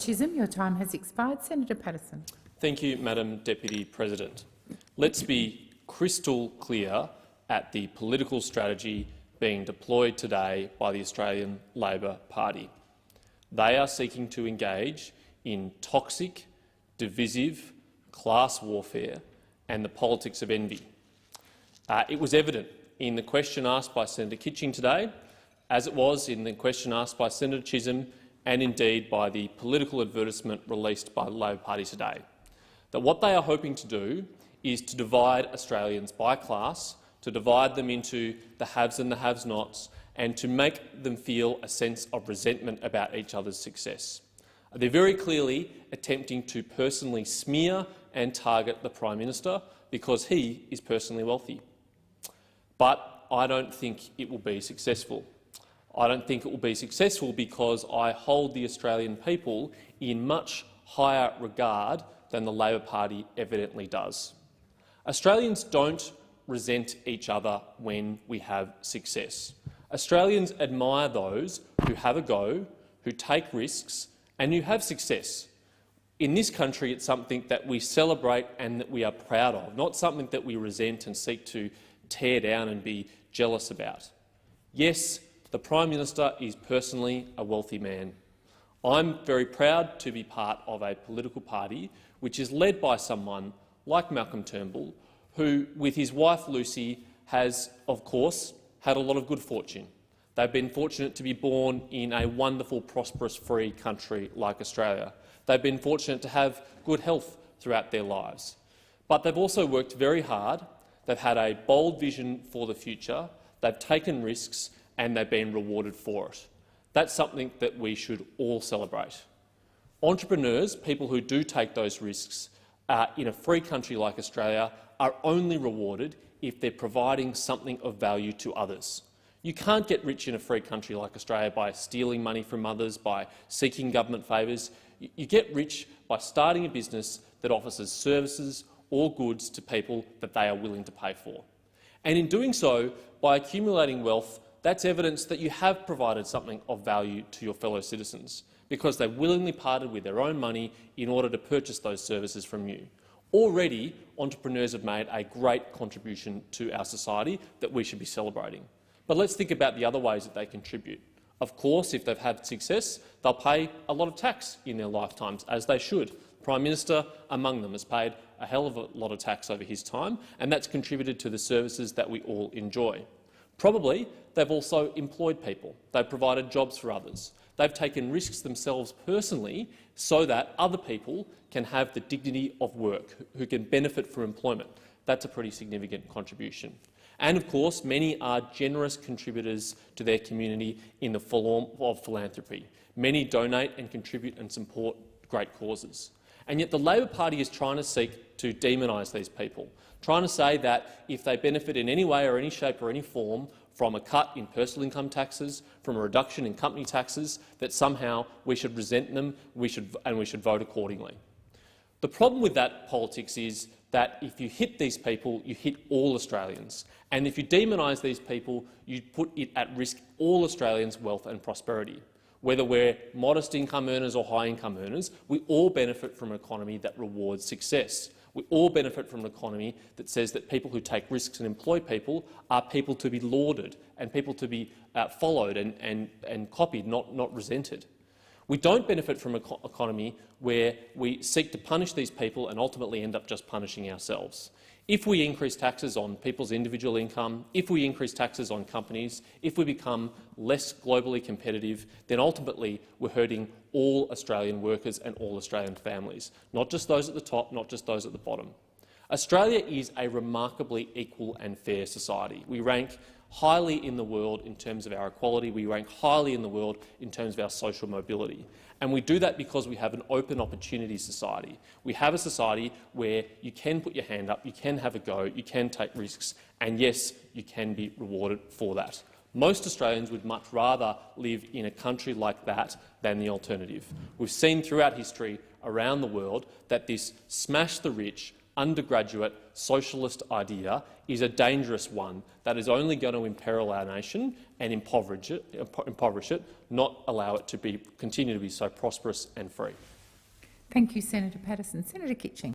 Chisholm, your time has expired. Senator Paterson. Thank you, Madam Deputy President. Let's be crystal clear at the political strategy being deployed today by the Australian Labor Party. They are seeking to engage in toxic, divisive, class warfare and the politics of envy. It was evident in the question asked by Senator Kitching today, as it was in the question asked by Senator Chisholm and indeed by the political advertisement released by the Labor Party today, that what they are hoping to do is to divide Australians by class, to divide them into the haves and the have-nots, and to make them feel a sense of resentment about each other's success. They're very clearly attempting to personally smear and target the Prime Minister because he is personally wealthy. But I don't think it will be successful. I don't think it will be successful because I hold the Australian people in much higher regard than the Labor Party evidently does. Australians don't resent each other when we have success. Australians admire those who have a go, who take risks and who have success. In this country, it's something that we celebrate and that we are proud of, not something that we resent and seek to tear down and be jealous about. Yes, the Prime Minister is personally a wealthy man. I'm very proud to be part of a political party which is led by someone like Malcolm Turnbull, who, with his wife Lucy, has, of course, had a lot of good fortune. They've been fortunate to be born in a wonderful, prosperous, free country like Australia. They've been fortunate to have good health throughout their lives. But they've also worked very hard. They've had a bold vision for the future. They've taken risks and they've been rewarded for it. That's something that we should all celebrate. Entrepreneurs, people who do take those risks in a free country like Australia, are only rewarded if they're providing something of value to others. You can't get rich in a free country like Australia by stealing money from others, by seeking government favours. You get rich by starting a business that offers services or goods to people that they are willing to pay for. And in doing so, by accumulating wealth, that's evidence that you have provided something of value to your fellow citizens, because they willingly parted with their own money in order to purchase those services from you. Already, entrepreneurs have made a great contribution to our society that we should be celebrating. But let's think about the other ways that they contribute. Of course, if they've had success, they'll pay a lot of tax in their lifetimes, as they should. The Prime Minister, among them, has paid a hell of a lot of tax over his time, and that's contributed to the services that we all enjoy. Probably they've also employed people. They've provided jobs for others. They've taken risks themselves personally so that other people can have the dignity of work, who can benefit from employment. That's a pretty significant contribution. And of course, many are generous contributors to their community in the form of philanthropy. Many donate and contribute and support great causes. And yet the Labor Party is trying to seek to demonise these people, trying to say that if they benefit in any way or any shape or any form from a cut in personal income taxes, from a reduction in company taxes, that somehow we should resent them and we should vote accordingly. The problem with that politics is that if you hit these people, you hit all Australians. And if you demonise these people, you put it at risk all Australians' wealth and prosperity. Whether we're modest income earners or high income earners, we all benefit from an economy that rewards success. We all benefit from an economy that says that people who take risks and employ people are people to be lauded and people to be followed and copied, not resented. We don't benefit from an economy where we seek to punish these people and ultimately end up just punishing ourselves. If we increase taxes on people's individual income, if we increase taxes on companies, if we become less globally competitive, then ultimately we're hurting all Australian workers and all Australian families, not just those at the top, not just those at the bottom. Australia is a remarkably equal and fair society. We rank highly in the world in terms of our equality. We rank highly in the world in terms of our social mobility. And we do that because we have an open opportunity society. We have a society where you can put your hand up, you can have a go, you can take risks, and yes, you can be rewarded for that. Most Australians would much rather live in a country like that than the alternative. We've seen throughout history around the world that this smash the rich, undergraduate socialist idea is a dangerous one that is only going to imperil our nation and impoverish it, not allow it to continue to be so prosperous and free. Thank you, Senator Paterson. Senator Kitching.